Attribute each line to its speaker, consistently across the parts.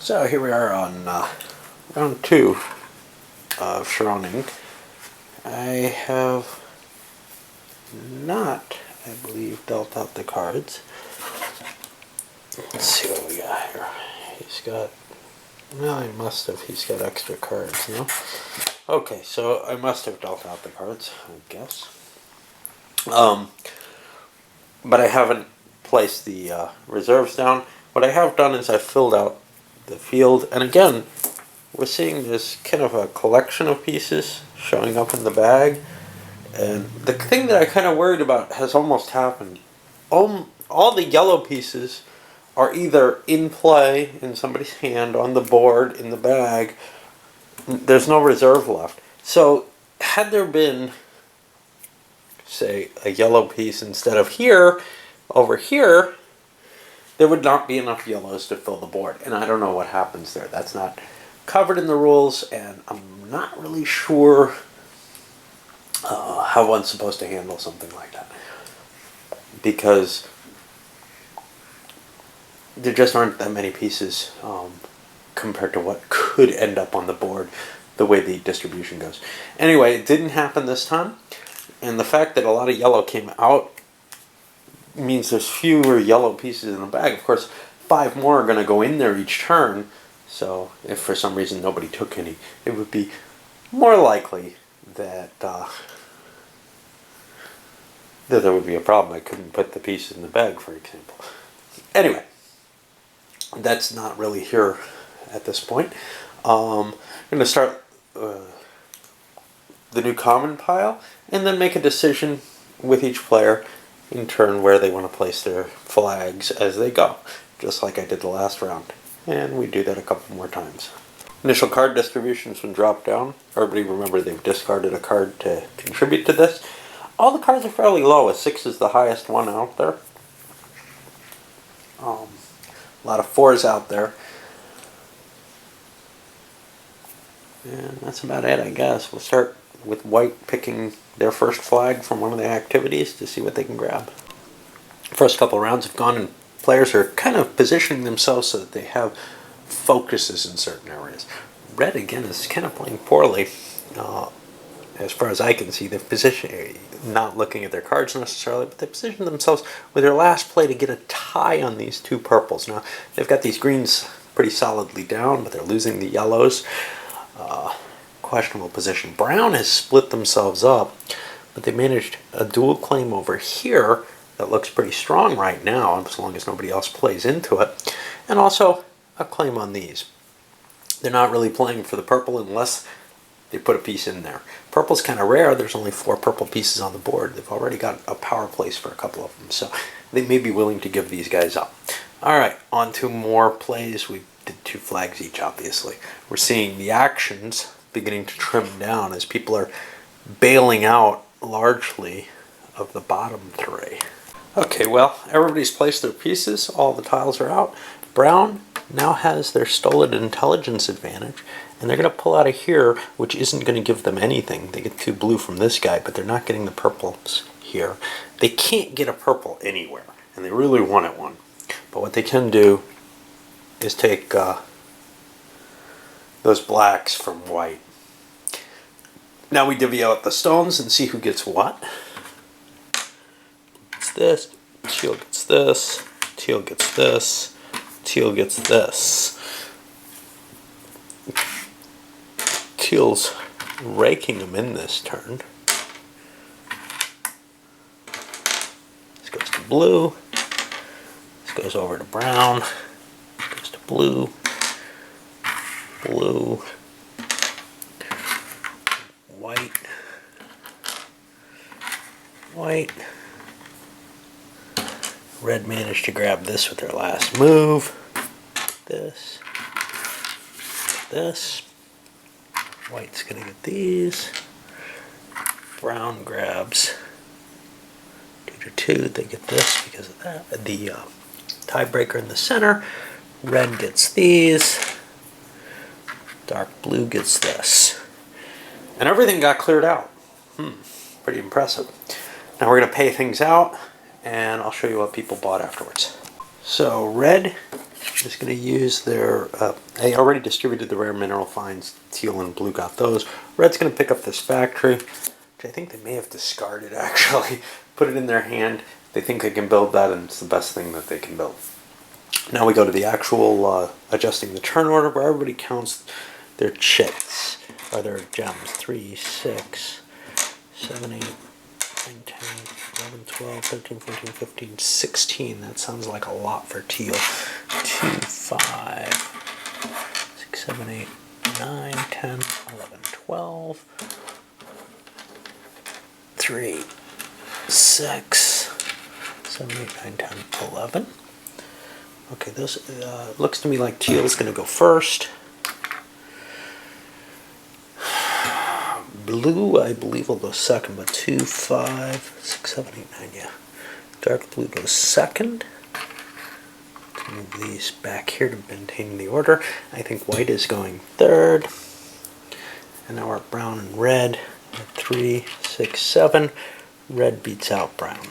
Speaker 1: So here we are on round 2 of Charon Inc. I have not, I believe, dealt out the cards. Let's see what we got here. He's got, well, I must have, he's got extra cards, no? Okay, so I must have dealt out the cards, I guess. But I haven't placed the reserves down. What I have done is I filled out the field, and again, we're seeing this kind of a collection of pieces showing up in the bag. And the thing that I kind of worried about has almost happened. All the yellow pieces are either in play in somebody's hand, on the board, in the bag. There's no reserve left. So had there been, say, a yellow piece instead of here, over here, there would not be enough yellows to fill the board. And I don't know what happens there. That's not covered in the rules, and I'm not really sure how one's supposed to handle something like that. Because there just aren't that many pieces compared to what could end up on the board the way the distribution goes. Anyway, it didn't happen this time. And the fact that a lot of yellow came out means there's fewer yellow pieces in the bag. Of course, 5 more are going to go in there each turn. So if for some reason nobody took any, it would be more likely that that there would be a problem. I couldn't put the pieces in the bag, for example. Anyway, that's not really here at this point. I'm going to start the new common pile and then make a decision with each player in turn where they want to place their flags as they go, just like I did the last round. And we do that a couple more times. Initial card distribution's been dropped down. Everybody remember they've discarded a card to contribute to this. All the cards are fairly low. A 6 is the highest one out there. A lot of 4s out there. And that's about it, I guess. We'll start with white picking their first flag from one of the activities to see what they can grab. First couple rounds have gone and players are kind of positioning themselves so that they have focuses in certain areas. Red, again, is kind of playing poorly. As far as I can see, they've positioned, not looking at their cards necessarily, but they positioned themselves with their last play to get a tie on these 2 purples. Now, they've got these greens pretty solidly down, but they're losing the yellows. Questionable position. Brown has split themselves up, but they managed a dual claim over here that looks pretty strong right now, as long as nobody else plays into it. And also a claim on these. They're not really playing for the purple unless they put a piece in there. Purple's kind of rare. There's only 4 purple pieces on the board. They've already got a power place for a couple of them, so they may be willing to give these guys up. Alright, on to more plays. We did 2 flags each, obviously. We're seeing the actions beginning to trim down as people are bailing out largely of the bottom 3. Okay, well, everybody's placed their pieces. All the tiles are out. Brown now has their stolen intelligence advantage, and they're going to pull out of here, which isn't going to give them anything. They get 2 blue from this guy, but they're not getting the purples here. They can't get a purple anywhere, and they really wanted one. But what they can do is take those blacks from white. Now we divvy out the stones and see who gets what. It's this, teal gets this, teal gets this, teal gets this. Teal's raking them in this turn. This goes to blue. This goes over to brown. This goes to blue. Blue. White. White. Red managed to grab this with their last move. This. This. White's gonna get these. Brown grabs 2 to 2. They get this because of that. The tiebreaker in the center. Red gets these. Dark blue gets this. And everything got cleared out. Pretty impressive. Now we're going to pay things out, and I'll show you what people bought afterwards. So red just going to use their, I already distributed the rare mineral finds. Teal and blue got those. Red's going to pick up this factory, which I think they may have discarded actually. Put it in their hand. They think they can build that, and it's the best thing that they can build. Now we go to the actual adjusting the turn order, where everybody counts their chits, or their gems. 3, 6, 7, 8, 9, 10, 11, 12, 13, 14, 15, 16. That sounds like a lot for teal. 2, 5, 6, 7, 8, 9, 10, 11, 12. 3, 6, 7, 8, 9, 10, 11. Okay, this looks to me like teal is going to go first. Blue, I believe, will go second, but 2, 5, 6, 7, 8, 9, yeah. Dark blue goes second. Move these back here to maintain the order. I think white is going third. And now we're brown and red. 3, 6, 7. Red beats out brown.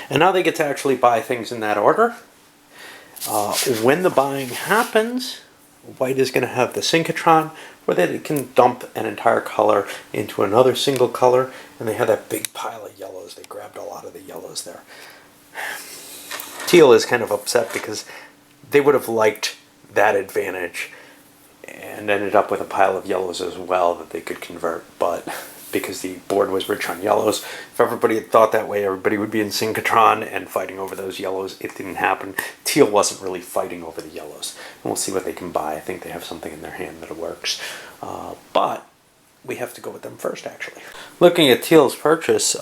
Speaker 1: And now they get to actually buy things in that order. When the buying happens, white is going to have the synchrotron, where they can dump an entire color into another single color, and they have that big pile of yellows. They grabbed a lot of the yellows there. Teal is kind of upset because they would have liked that advantage and ended up with a pile of yellows as well that they could convert, but because the board was rich on yellows, if everybody had thought that way, everybody would be in synchrotron and fighting over those yellows. It didn't happen. Teal wasn't really fighting over the yellows. And we'll see what they can buy. I think they have something in their hand that works. But we have to go with them first, actually. Looking at Teal's purchase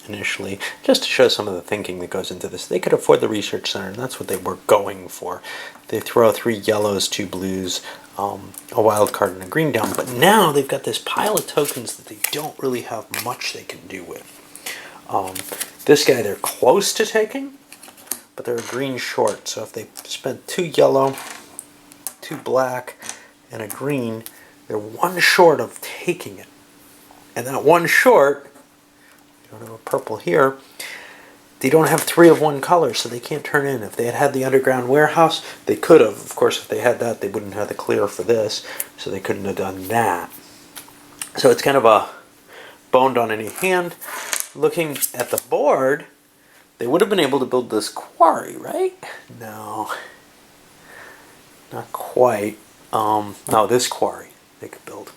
Speaker 1: initially, just to show some of the thinking that goes into this, they could afford the research center, and that's what they were going for. They throw 3 yellows, 2 blues, a wild card and a green down, but now they've got this pile of tokens that they don't really have much they can do with. This guy they're close to taking, but they're a green short, so if they spend 2 yellow, 2 black, and a green, they're 1 short of taking it. And that 1 short, you don't have a purple here, they don't have 3 of 1 color, so they can't turn in. If they had had the underground warehouse, they could have. Of course, if they had that, they wouldn't have the clear for this, so they couldn't have done that. So it's kind of a boned on any hand. Looking at the board, they would have been able to build this quarry, right? No, not quite. No, this quarry they could build.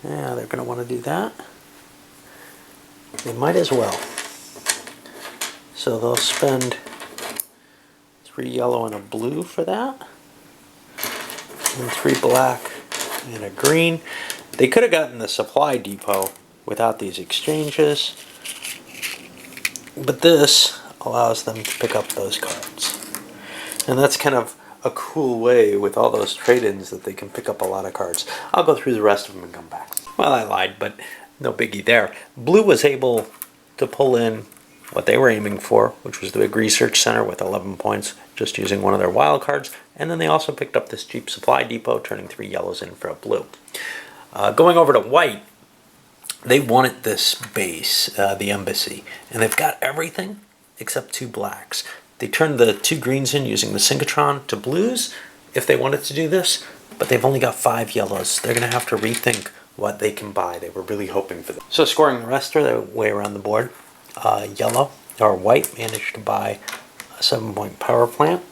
Speaker 1: Yeah, they're going to want to do that. They might as well. So they'll spend 3 yellow and a blue for that, and 3 black and a green. They could have gotten the supply depot without these exchanges, but this allows them to pick up those cards. And that's kind of a cool way with all those trade-ins that they can pick up a lot of cards. I'll go through the rest of them and come back. Well, I lied, but no biggie there. Blue was able to pull in what they were aiming for, which was the big research center with 11 points, just using one of their wild cards. And then they also picked up this cheap supply depot, turning 3 yellows in for a blue. Going over to white, they wanted this base, the embassy, and they've got everything except 2 blacks. They turned the 2 greens in using the synchrotron to blues if they wanted to do this, but they've only got 5 yellows. They're going to have to rethink what they can buy. They were really hoping for this. So scoring the rest of their way around the board, yellow or white managed to buy a 7-point power plant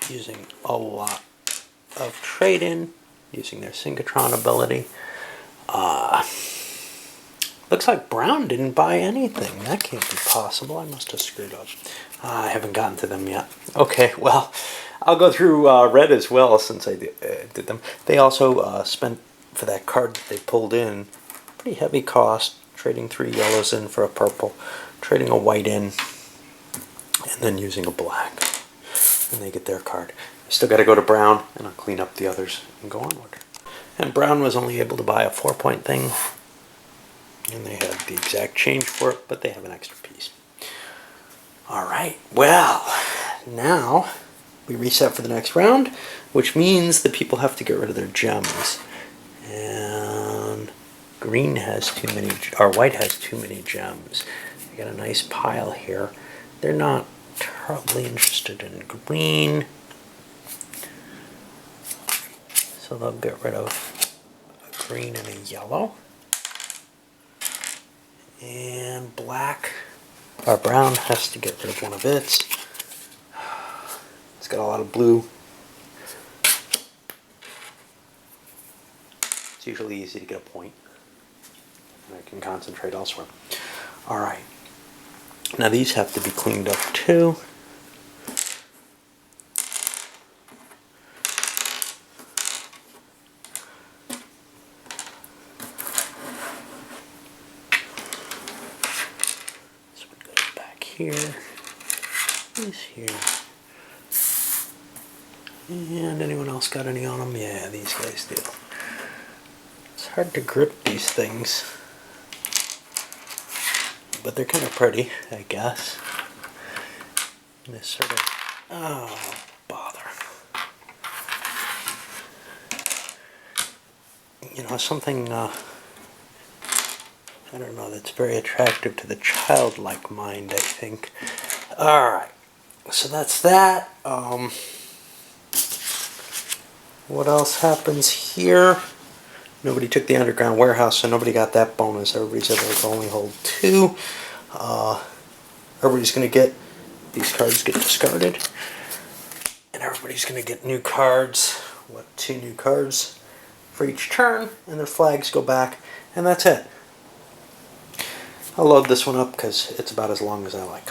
Speaker 1: using a lot of trade-in, using their synchrotron ability. Looks like brown didn't buy anything. That can't be possible. I must have screwed up. I haven't gotten to them yet. Okay, well, I'll go through red as well since I did them. They also spent, for that card that they pulled in, pretty heavy cost, trading 3 yellows in for a purple, trading a white in, and then using a black. And they get their card. Still got to go to brown, and I'll clean up the others and go onward. And brown was only able to buy a 4-point thing, and they had the exact change for it, but they have an extra piece. Alright, well, now we reset for the next round, which means that people have to get rid of their gems. And green has too many, or white has too many gems. They got a nice pile here. They're not terribly interested in green. So they'll get rid of a green and a yellow. And black, or brown, has to get rid of one of its. It's got a lot of blue. It's usually easy to get a point. And I can concentrate elsewhere. Alright. Now these have to be cleaned up too. This one goes back here. This here. And anyone else got any on them? Yeah, these guys do. It's hard to grip these things, but they're kind of pretty, I guess. And this sort of, oh, bother. You know, something, I don't know, that's very attractive to the childlike mind, I think. Alright, so that's that. What else happens here? Nobody took the underground warehouse, so nobody got that bonus. Everybody's able to only hold 2. Everybody's going to get, these cards get discarded. And everybody's going to get new cards. 2 new cards for each turn, and their flags go back, and that's it. I'll load this one up because it's about as long as I like.